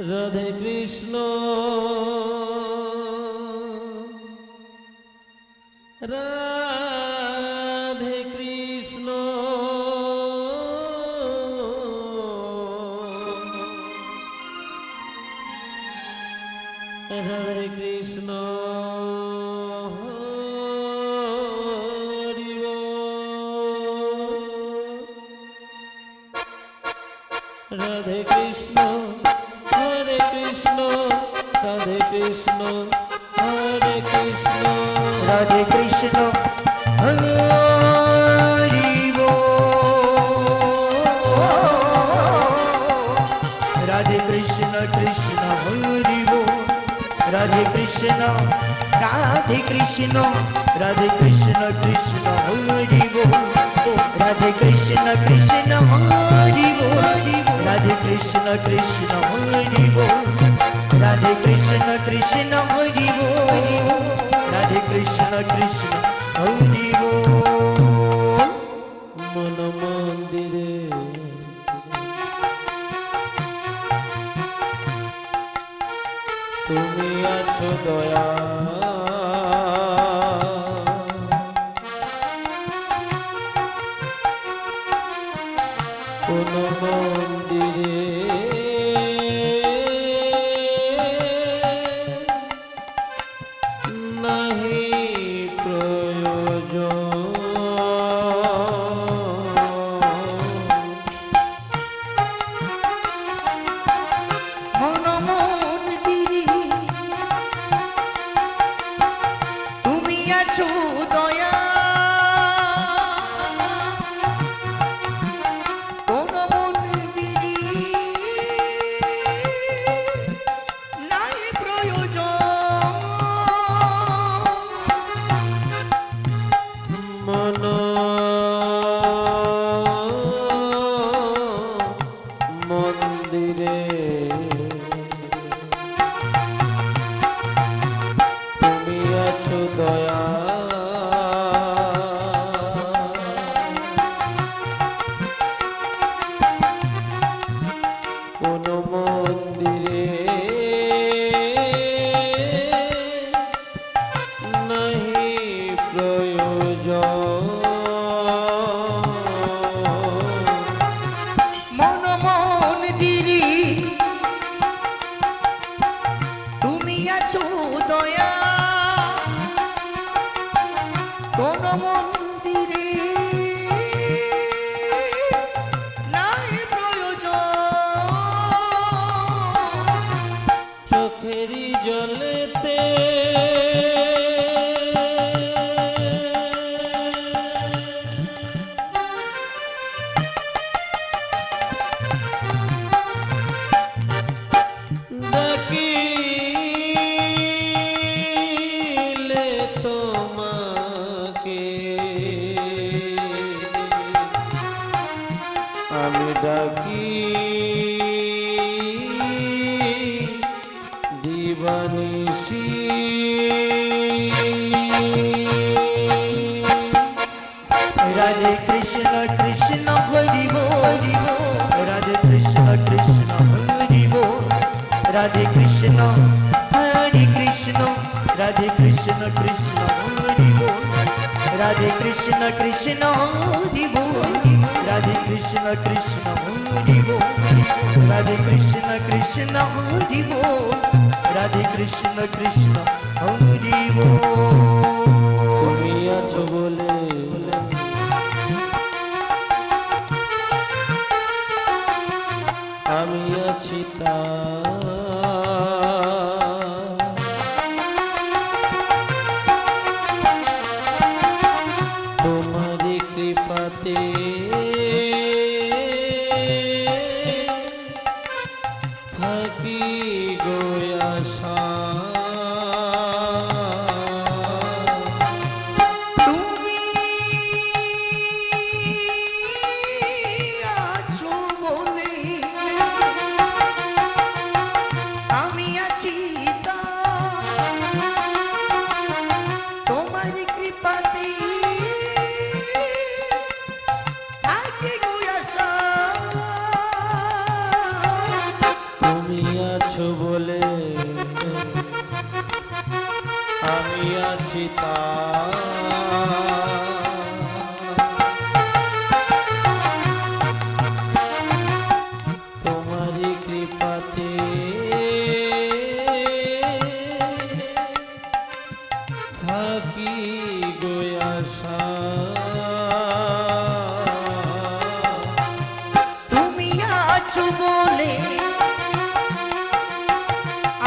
রাধে কৃষ্ণ রাধে কৃষ্ণ রাধে কৃষ্ণ হরি বল। রাধে কৃষ্ণ হরে কৃষ্ণ রাধে কৃষ্ণ হরে কৃষ্ণ রাধে কৃষ্ণ হরি বল। রাধে কৃষ্ণ কৃষ্ণ হরি বল। রাধে কৃষ্ণ রাধে কৃষ্ণ রাধে কৃষ্ণ কৃষ্ণ হরি বল। রাধে কৃষ্ণ কৃষ্ণ হরি বল। রাধে কৃষ্ণ কৃষ্ণ হরি বল। রাধে কৃষ্ণ কৃষ্ণ হরি বল। রাধে কৃষ্ণ কৃষ্ণ হরি বল। মন মন্দিরে তুমি আছো দয়া কোন মন্দিরে নাহি প্রয়োজন মন মন্দিরে তুমি আছো দয়া কোন মন্দিরে নাই প্রয়োজন মন মন্দিরে তুমি আছো দয়া কোন মন্দিরে নাহি প্রয়োজন মন মন্দিরে তুমি আছো দয়া কোন মন্দিরে নাই প্রয়োজন চোখেরই জলেতে ডাকিলে তোমাকে আমি ডাকি দিবানিশি রাধে কৃষ্ণ কৃষ্ণ হরি বল। রাধে কৃষ্ণ কৃষ্ণ হরি বল। রাধে কৃষ্ণ হরে কৃষ্ণ রাধে কৃষ্ণ কৃষ্ণ হরি বল। রাধে কৃষ্ণ কৃষ্ণ হরি বল। রাধে কৃষ্ণ কৃষ্ণ হরি বল। রাধে কৃষ্ণ কৃষ্ণ হরি বল। রাধে কৃষ্ণ কৃষ্ণ হরি বল। তুমি আছো বলে আমি আছি তা তোমারি কৃপাতে থাকি গো আশা তুমি আছো বলে আমি আছি তোমার কৃপাতে থাকি গো আশা তুমি আছো বলে আমি আছি তা তোমারই কৃপাতে থাকি গো আশা তুমি আছো বলে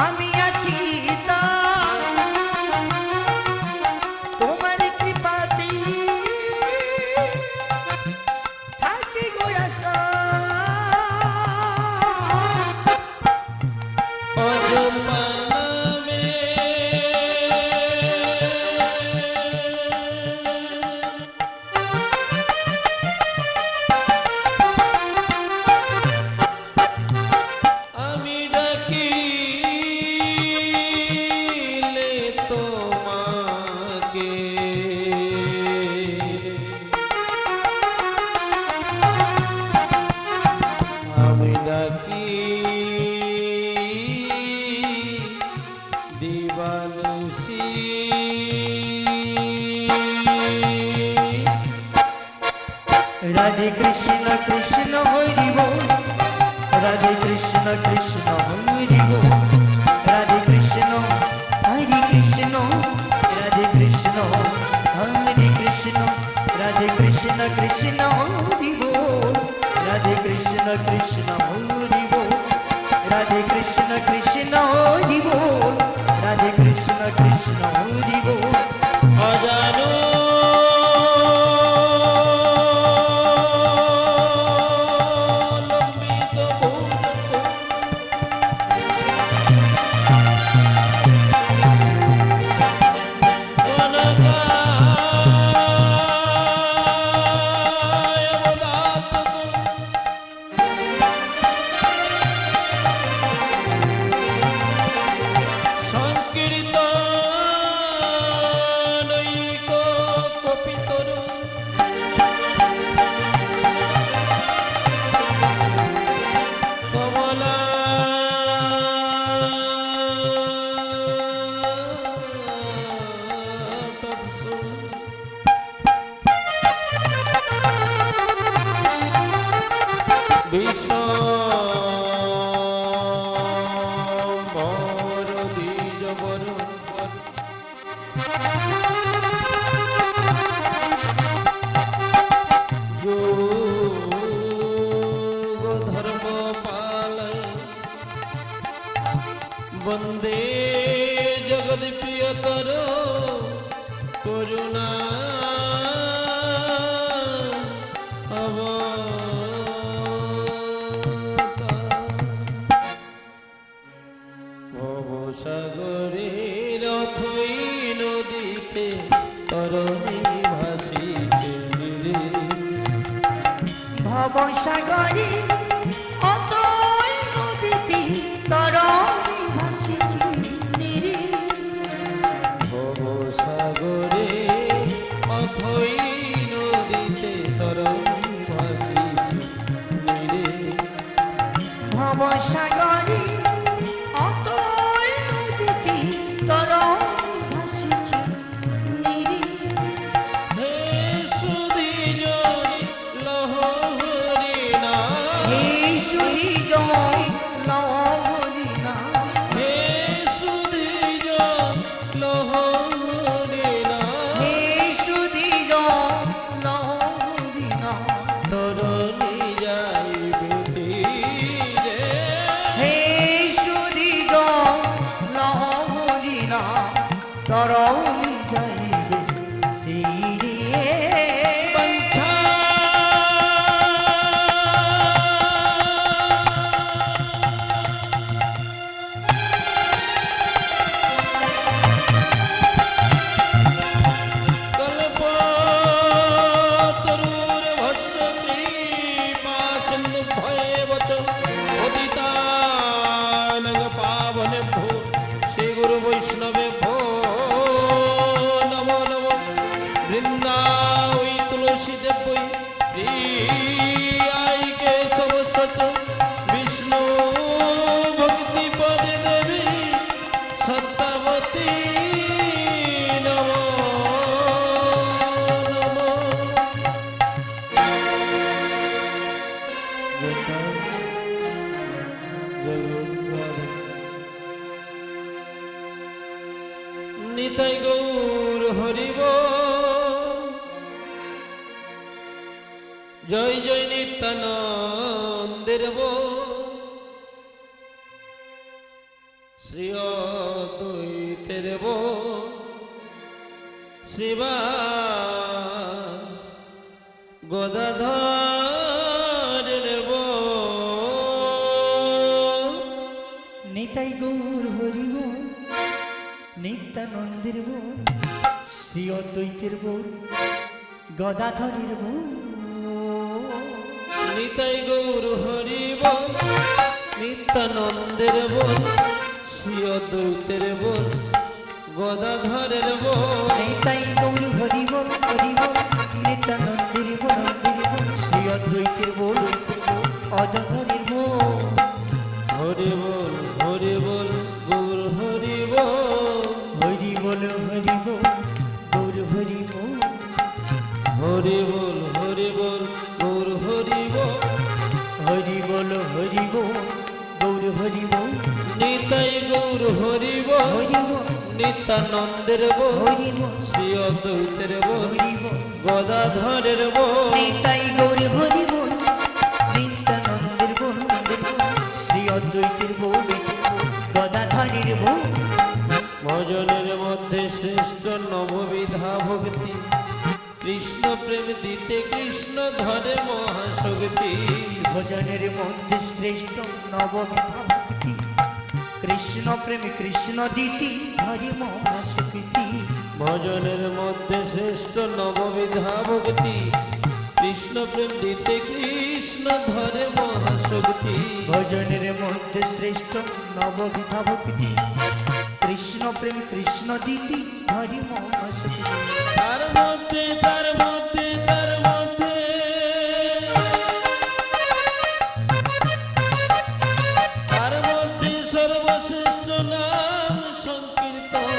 আমি আছি তাই তোমার কৃপাতে থাকি গো আশা অজপা নামে আমি ডাকিলে তোমাকে আমি ডাকি দিবানিশি রাধে কৃষ্ণ কৃষ্ণ হরি বল রাধে কৃষ্ণ কৃষ্ণ হরি বল রাধে কৃষ্ণ হরি কৃষ্ণ রাধে কৃষ্ণ হরি কৃষ্ণ রাধে কৃষ্ণ কৃষ্ণ হরি বল রাধে কৃষ্ণ কৃষ্ণ হরি বল রাধে কৃষ্ণ কৃষ্ণ হরি বল রাধে কৃষ্ণ কৃষ্ণ হরি বল অজানো লম্বিত কনকায় অবদাত সংকীর্তনৈক কপিতরু কমলা তৎসু বিশ্বম্ভর দ্বিজবর যোগ ধর্ম পালয় বন্দে জগৎ প্রিয়তর করুণা ভবসাগরের অথই নদীতে তরণী ভাসিছে রে ভবসাগরে অতই নদীতে তরণী ভাসিছে রে ভবসাগরে অথই নদীতে তরণী ভাসিছে রে ভবসাগরে অতই নদীতে তরণী ভাসিছে রে হে সুধীজনি লহরি না হে সুধী জয় লহরি না হে সুধীজন লহরি না হে সুধী জয় লহরি না তরণী যাইবে তীরে হে জগৎ নিতাই গৌর হরিব জয় জয় নিত্যানন্দের শ্রী অদ্বৈতের শ্রীবাস গদাধরের নিতাই গৌর হরিব নিত্যানন্দের শ্রী অদ্বৈতের গদাধরের নিতাই গৌর হরিব নিত্যানন্দের শ্রী অদ্বৈতের গদাধরের নিতাই গৌর হরিব হরিব নিত্যানন্দের শ্রী অদ্বৈতের অধধরের হরি বল হরি বল গৌর হরি হরি বল হরি বল গৌর হরি হরি বল হরি বল গৌর হরি হরি বল হরি বল গৌর হরি নিতাই গৌর হরি হরি নিত্যানন্দের হরি শ্রী অদ্বৈতের হরি গদাধরের নিতাই গৌর হরি নিত্যানন্দের শ্রী অদ্বৈতের গদাধরের ভজনের মধ্যে শ্রেষ্ঠ নববিধা ভক্তি কৃষ্ণ প্রেম দিতে কৃষ্ণ ধরে মহাশক্তি ভজনের মধ্যে শ্রেষ্ঠ নববিধা ভক্তি কৃষ্ণ প্রেম কৃষ্ণ দিতি ধরি মহাশক্তি ভজনের মধ্যে শ্রেষ্ঠ নববিধা ভক্তি কৃষ্ণ প্রেম দিতে কৃষ্ণ ধরে মহাশক্তি ভজনের মধ্যে শ্রেষ্ঠ নববিধা ভক্তি কৃষ্ণ প্রেম কৃষ্ণ দিতি ধরি মহাশক্তি তার মধ্যে তার মধ্যে তার মধ্যে তার মধ্যে সর্বশ্রেষ্ঠ নাম সংকীর্তন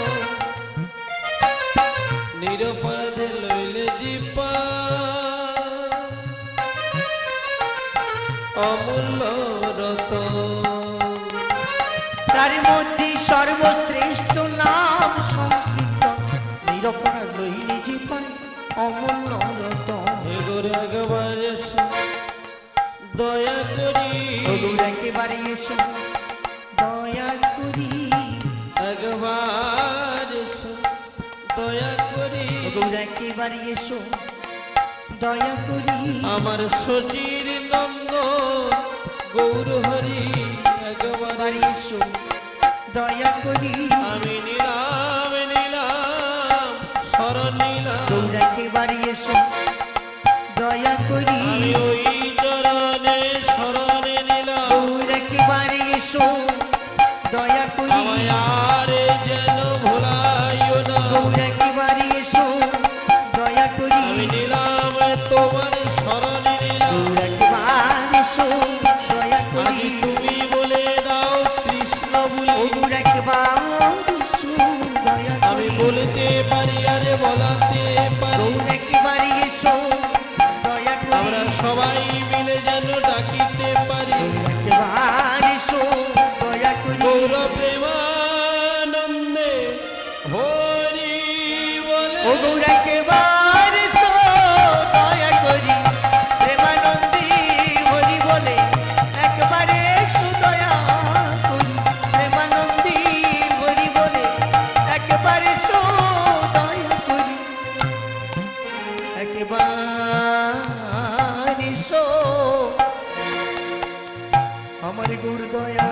নিরপরাধে লইলে দীপা অমূল্য রতন তার মধ্যে সর্বশ্রেষ্ঠ নাম সংকীর্তন নিরপরাধ লইলে যে পায় অমূল্য রতন এগোরে একবার এসো দয়া করি ওগুলো একেবারে এসো দয়া করি একবার এসো দয়া করি ওগুলো একেবারে এসো দয়া করি আমার সচির নন্দ গৌর হরি একবার একেবারে এসো দয়া করি আমি নিলাম নিলাম শরণ নিলাম ওগুলো একেবারে এসো দয়া করি আমি ওই চরণে শরণে নিলাম ওগুলো একেবারে এসো দয়া করি আমায় আর যেন ভোলাইও না ওগুলো একেবারে এসো দয়া করি আমি নিলাম তোমার শরণে নিলাম ওগুলো একেবারে এসো দয়া করি আজি তুমি বলে দাও কৃষ্ণ বলি ওগুলো একেবারে এসো দয়া আমি করি বলতে পারি আরে বলাতে পারি ওগুলো একেবারে এসো দয়া করি আমরা সবাই মিলে যেন ডাকিতে পারি একেবারে এসো দয়া করি গৌর প্রেমানন্দে হরি বলে ও গৌরা একেবারে এসো দয়া করি প্রেমানন্দে হরি বলে একবারে এসো দয়া করি প্রেমানন্দে হরি বলে একবারে এসো দয়া করি একেবারে এসো আমার গৌর দয়া